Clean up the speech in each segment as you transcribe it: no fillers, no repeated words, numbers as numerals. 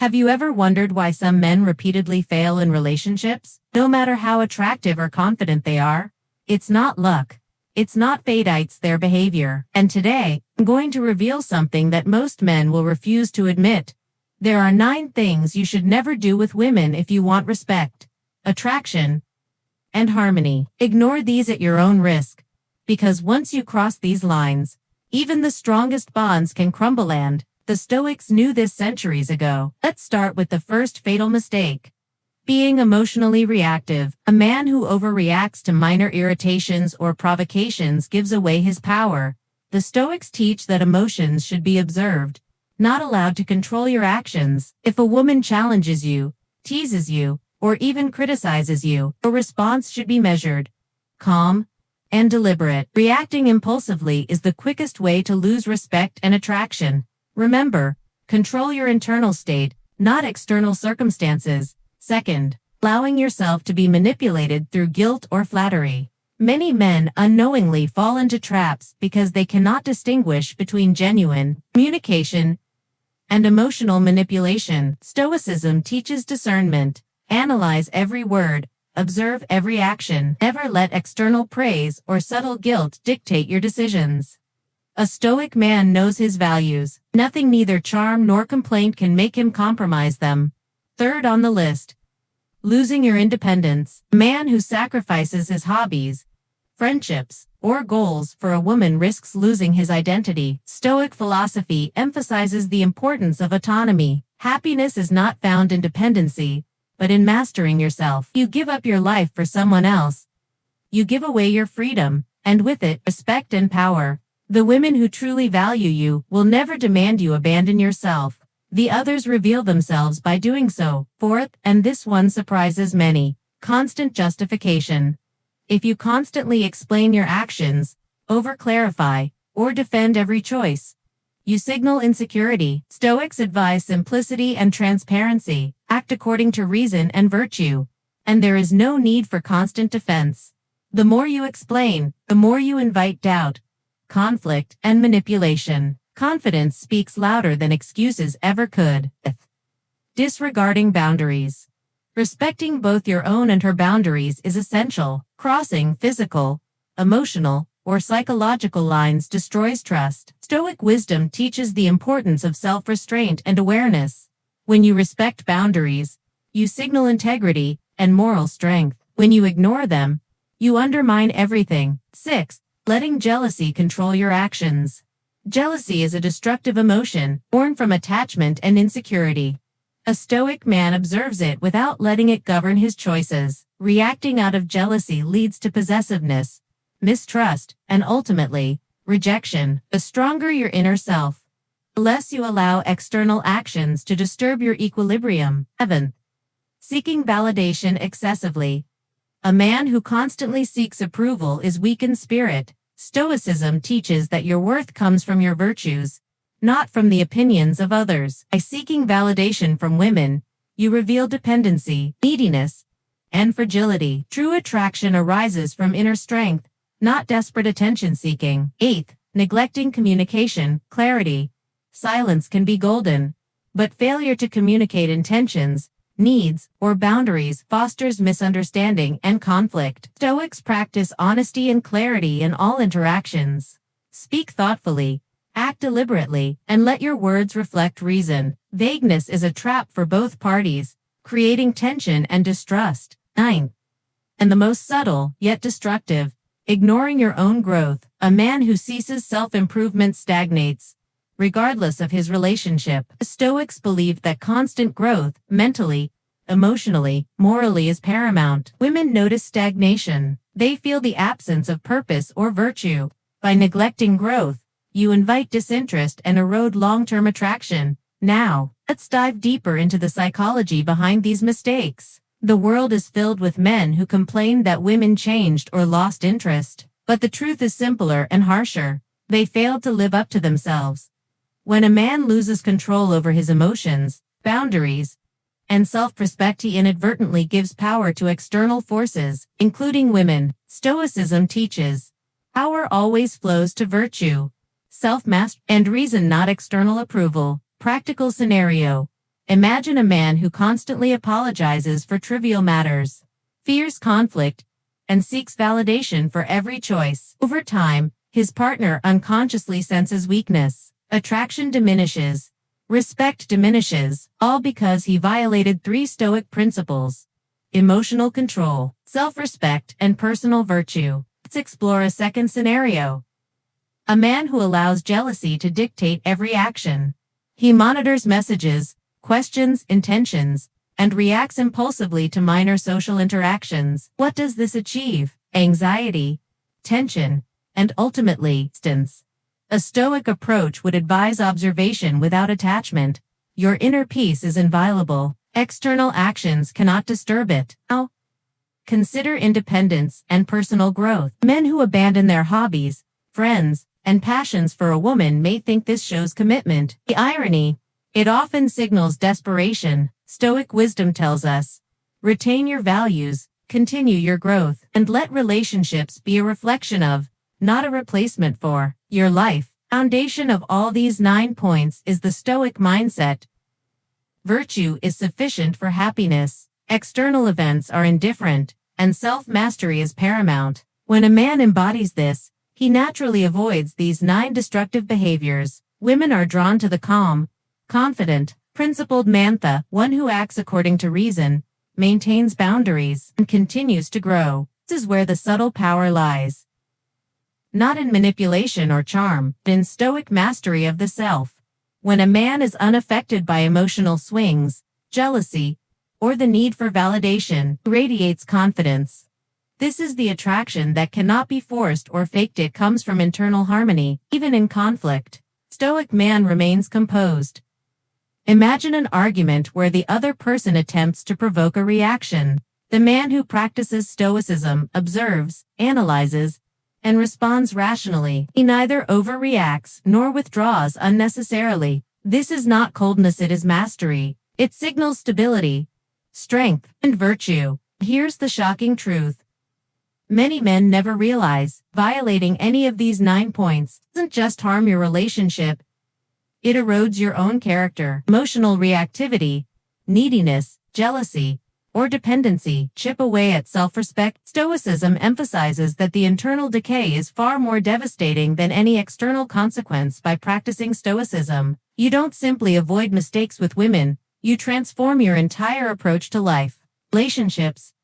Have you ever wondered why some men repeatedly fail in relationships, no matter how attractive or confident they are? It's not luck. It's not fate, it's their behavior. And today, I'm going to reveal something that most men will refuse to admit. There are 9 things you should never do with women if you want respect, attraction, and harmony. Ignore these at your own risk. Because once you cross these lines, even the strongest bonds can crumble, and the Stoics knew this centuries ago. Let's start with the first fatal mistake. Being emotionally reactive. A man who overreacts to minor irritations or provocations gives away his power. The Stoics teach that emotions should be observed, not allowed to control your actions. If a woman challenges you, teases you, or even criticizes you, a response should be measured, calm, and deliberate. Reacting impulsively is the quickest way to lose respect and attraction. Remember, control your internal state, not external circumstances. Second, allowing yourself to be manipulated through guilt or flattery. Many men unknowingly fall into traps because they cannot distinguish between genuine communication and emotional manipulation. Stoicism teaches discernment. Analyze every word, observe every action. Never let external praise or subtle guilt dictate your decisions. A Stoic man knows his values. Nothing, neither charm nor complaint, can make him compromise them. Third on the list, losing your independence. A man who sacrifices his hobbies, friendships, or goals for a woman risks losing his identity. Stoic philosophy emphasizes the importance of autonomy. Happiness is not found in dependency, but in mastering yourself. You give up your life for someone else. You give away your freedom, and with it, respect and power. The women who truly value you will never demand you abandon yourself. The others reveal themselves by doing so. Fourth, and this one surprises many, constant justification. If you constantly explain your actions, over-clarify, or defend every choice, you signal insecurity. Stoics advise simplicity and transparency. Act according to reason and virtue, and there is no need for constant defense. The more you explain, the more you invite doubt, conflict, and manipulation. Confidence speaks louder than excuses ever could. Disregarding boundaries. Respecting both your own and her boundaries is essential. Crossing physical, emotional, or psychological lines destroys trust. Stoic wisdom teaches the importance of self-restraint and awareness. When you respect boundaries, you signal integrity and moral strength. When you ignore them, you undermine everything. 6. Letting jealousy control your actions. Jealousy is a destructive emotion, born from attachment and insecurity. A Stoic man observes it without letting it govern his choices. Reacting out of jealousy leads to possessiveness, mistrust, and ultimately, rejection. The stronger your inner self, the less you allow external actions to disturb your equilibrium. 7. Seeking validation excessively. A man who constantly seeks approval is weak in spirit. Stoicism teaches that your worth comes from your virtues, not from the opinions of others. By seeking validation from women, you reveal dependency, neediness, and fragility. True attraction arises from inner strength, not desperate attention-seeking. 8. Neglecting communication, clarity. Silence can be golden, but failure to communicate intentions, needs, or boundaries fosters misunderstanding and conflict. Stoics practice honesty and clarity in all interactions. Speak thoughtfully, act deliberately, and let your words reflect reason. Vagueness is a trap for both parties, creating tension and distrust. 9. And the most subtle, yet destructive, ignoring your own growth. A man who ceases self-improvement stagnates, regardless of his relationship. Stoics believe that constant growth, mentally, emotionally, morally, is paramount. Women notice stagnation. They feel the absence of purpose or virtue. By neglecting growth, you invite disinterest and erode long-term attraction. Now, let's dive deeper into the psychology behind these mistakes. The world is filled with men who complain that women changed or lost interest. But the truth is simpler and harsher. They failed to live up to themselves. When a man loses control over his emotions, boundaries, and self-respect, he inadvertently gives power to external forces, including women. Stoicism teaches power always flows to virtue, self-mastery, and reason, not external approval. Practical scenario. Imagine a man who constantly apologizes for trivial matters, fears conflict, and seeks validation for every choice. Over time, his partner unconsciously senses weakness. Attraction diminishes. Respect diminishes, all because he violated 3 Stoic principles: emotional control, self-respect, and personal virtue. Let's explore a second scenario. A man who allows jealousy to dictate every action. He monitors messages, questions intentions, and reacts impulsively to minor social interactions. What does this achieve? Anxiety, tension, and ultimately, distance. A Stoic approach would advise observation without attachment. Your inner peace is inviolable. External actions cannot disturb it. Now, consider independence and personal growth. Men who abandon their hobbies, friends, and passions for a woman may think this shows commitment. The irony, it often signals desperation. Stoic wisdom tells us, retain your values, continue your growth, and let relationships be a reflection of, not a replacement for, your life. Foundation of all these 9 points is the Stoic mindset. Virtue is sufficient for happiness, external events are indifferent, and self-mastery is paramount. When a man embodies this, he naturally avoids these 9 destructive behaviors. Women are drawn to the calm, confident, principled mantha, one who acts according to reason, maintains boundaries, and continues to grow. This is where the subtle power lies. Not in manipulation or charm, but in Stoic mastery of the self. When a man is unaffected by emotional swings, jealousy, or the need for validation, he radiates confidence. This is the attraction that cannot be forced or faked. It comes from internal harmony. Even in conflict, Stoic man remains composed. Imagine an argument where the other person attempts to provoke a reaction. The man who practices Stoicism observes, analyzes, and responds rationally. He neither overreacts nor withdraws unnecessarily. This is not coldness, it is mastery. It signals stability, strength, and virtue. Here's the shocking truth. Many men never realize violating any of these 9 points doesn't just harm your relationship. It erodes your own character. Emotional reactivity, neediness, jealousy, or dependency chip away at self-respect. Stoicism emphasizes that the internal decay is far more devastating than any external consequence. By practicing Stoicism, you don't simply avoid mistakes with women, you transform your entire approach to life, relationships,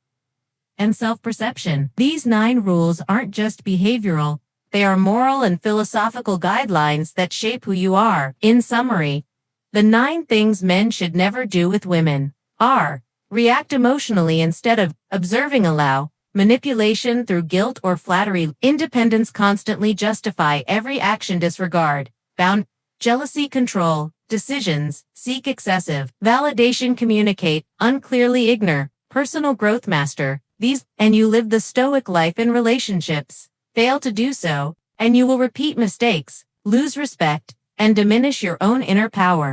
and self-perception. These 9 rules aren't just behavioral, they are moral and philosophical guidelines that shape who you are. In summary, the 9 things men should never do with women are: react emotionally instead of observing, allow manipulation through guilt or flattery, independence, constantly justify every action, disregard bound jealousy, control decisions, seek excessive validation, communicate unclearly, ignore personal growth, master these, and you live the Stoic life in relationships. Fail to do so, and you will repeat mistakes, lose respect, and diminish your own inner power.